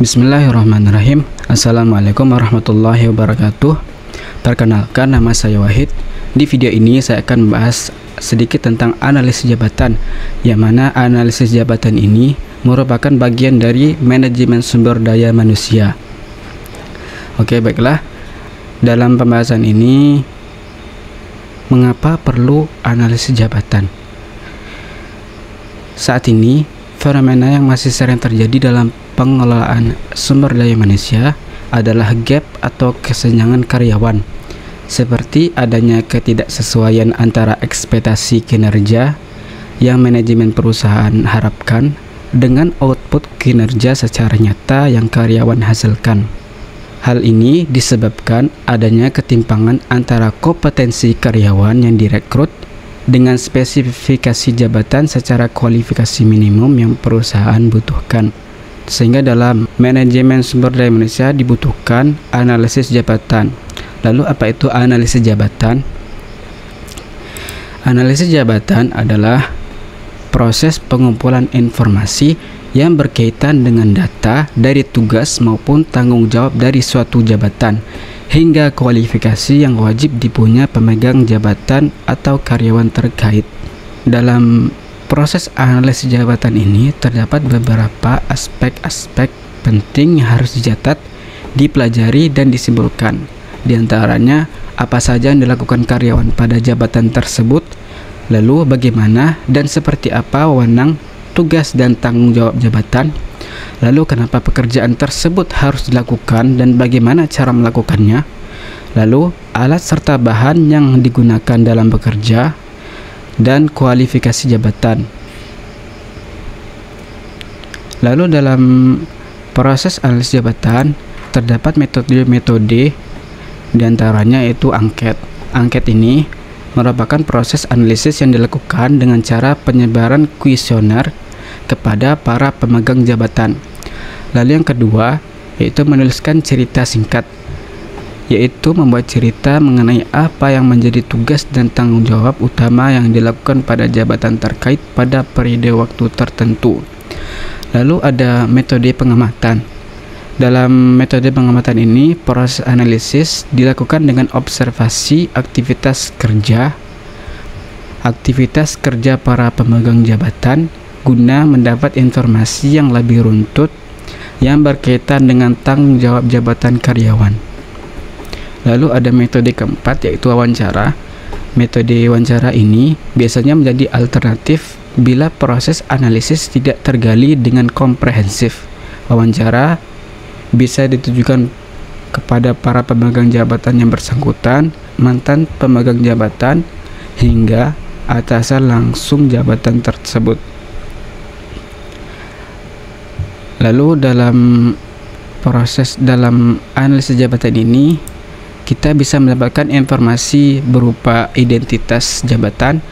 Bismillahirrahmanirrahim. Assalamualaikum warahmatullahi wabarakatuh. Perkenalkan, nama saya Wahid. Di video ini saya akan membahas sedikit tentang analisis jabatan, yang mana analisis jabatan ini merupakan bagian dari manajemen sumber daya manusia. Oke, baiklah. Dalam pembahasan ini, mengapa perlu analisis jabatan? Saat ini, fenomena yang masih sering terjadi dalam pengelolaan sumber daya manusia adalah gap atau kesenjangan karyawan, seperti adanya ketidaksesuaian antara ekspektasi kinerja yang manajemen perusahaan harapkan dengan output kinerja secara nyata yang karyawan hasilkan. Hal ini disebabkan adanya ketimpangan antara kompetensi karyawan yang direkrut dengan spesifikasi jabatan secara kualifikasi minimum yang perusahaan butuhkan. Sehingga dalam manajemen sumber daya manusia dibutuhkan analisis jabatan. Lalu apa itu analisis jabatan? Analisis jabatan adalah proses pengumpulan informasi yang berkaitan dengan data dari tugas maupun tanggung jawab dari suatu jabatan hingga kualifikasi yang wajib dipunya pemegang jabatan atau karyawan terkait. Dalam proses analisis jabatan ini terdapat beberapa aspek-aspek penting yang harus dicatat, dipelajari, dan disimpulkan. Di antaranya, apa saja yang dilakukan karyawan pada jabatan tersebut, lalu bagaimana dan seperti apa wewenang, tugas, dan tanggung jawab jabatan, lalu kenapa pekerjaan tersebut harus dilakukan dan bagaimana cara melakukannya, lalu alat serta bahan yang digunakan dalam bekerja, dan kualifikasi jabatan. Lalu dalam proses analisis jabatan terdapat metode-metode, diantaranya yaitu angket. Angket ini merupakan proses analisis yang dilakukan dengan cara penyebaran kuesioner kepada para pemegang jabatan. Lalu yang kedua yaitu menuliskan cerita singkat, yaitu membuat cerita mengenai apa yang menjadi tugas dan tanggung jawab utama yang dilakukan pada jabatan terkait pada periode waktu tertentu. Lalu ada metode pengamatan. Dalam metode pengamatan ini, proses analisis dilakukan dengan observasi aktivitas kerja para pemegang jabatan guna mendapat informasi yang lebih runtut yang berkaitan dengan tanggung jawab jabatan karyawan. Lalu ada metode keempat yaitu wawancara. Metode wawancara ini biasanya menjadi alternatif bila proses analisis tidak tergali dengan komprehensif. Wawancara bisa ditujukan kepada para pemegang jabatan yang bersangkutan, mantan pemegang jabatan, hingga atasan langsung jabatan tersebut. Lalu dalam analisis jabatan ini kita bisa mendapatkan informasi berupa identitas jabatan,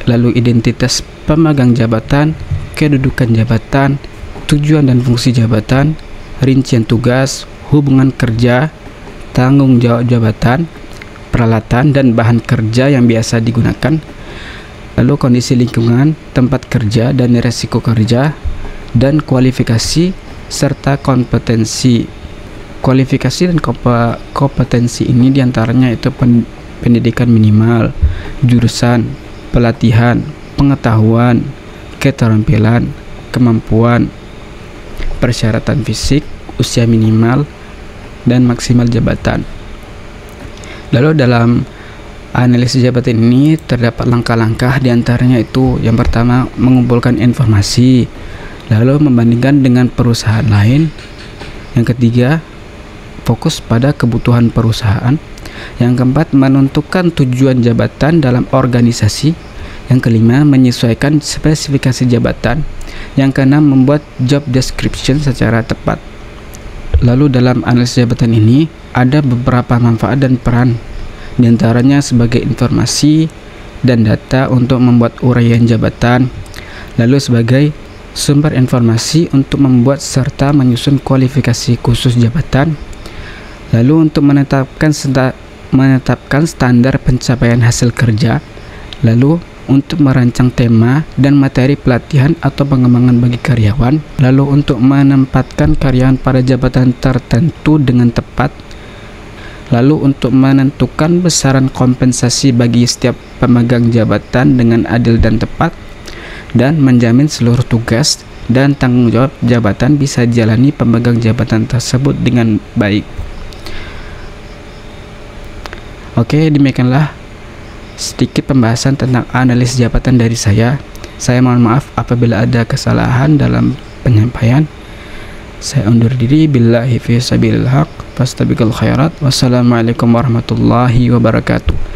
lalu identitas pemegang jabatan, kedudukan jabatan, tujuan dan fungsi jabatan, rincian tugas, hubungan kerja, tanggung jawab jabatan, peralatan dan bahan kerja yang biasa digunakan, lalu kondisi lingkungan, tempat kerja dan resiko kerja, dan kualifikasi serta kompetensi. Kualifikasi dan kompetensi ini diantaranya itu pendidikan minimal, jurusan, pelatihan, pengetahuan, keterampilan, kemampuan, persyaratan fisik, usia minimal, dan maksimal jabatan. Lalu dalam analisis jabatan ini terdapat langkah-langkah, diantaranya itu yang pertama mengumpulkan informasi, lalu membandingkan dengan perusahaan lain. Yang ketiga, fokus pada kebutuhan perusahaan. Yang keempat, menentukan tujuan jabatan dalam organisasi. Yang kelima, menyesuaikan spesifikasi jabatan. Yang keenam, membuat job description secara tepat. Lalu dalam analisis jabatan ini ada beberapa manfaat dan peran, di antaranya sebagai informasi dan data untuk membuat uraian jabatan, lalu sebagai sumber informasi untuk membuat serta menyusun kualifikasi khusus jabatan, lalu untuk menetapkan standar pencapaian hasil kerja, lalu untuk merancang tema dan materi pelatihan atau pengembangan bagi karyawan, lalu untuk menempatkan karyawan pada jabatan tertentu dengan tepat, lalu untuk menentukan besaran kompensasi bagi setiap pemegang jabatan dengan adil dan tepat, dan menjamin seluruh tugas dan tanggung jawab jabatan bisa dijalani pemegang jabatan tersebut dengan baik. Oke, demikianlah sedikit pembahasan tentang analis jabatan dari saya. Saya mohon maaf apabila ada kesalahan dalam penyampaian. Saya undur diri. Billahi fi sabilil haq, fastabiqul khairat. Wassalamualaikum warahmatullahi wabarakatuh.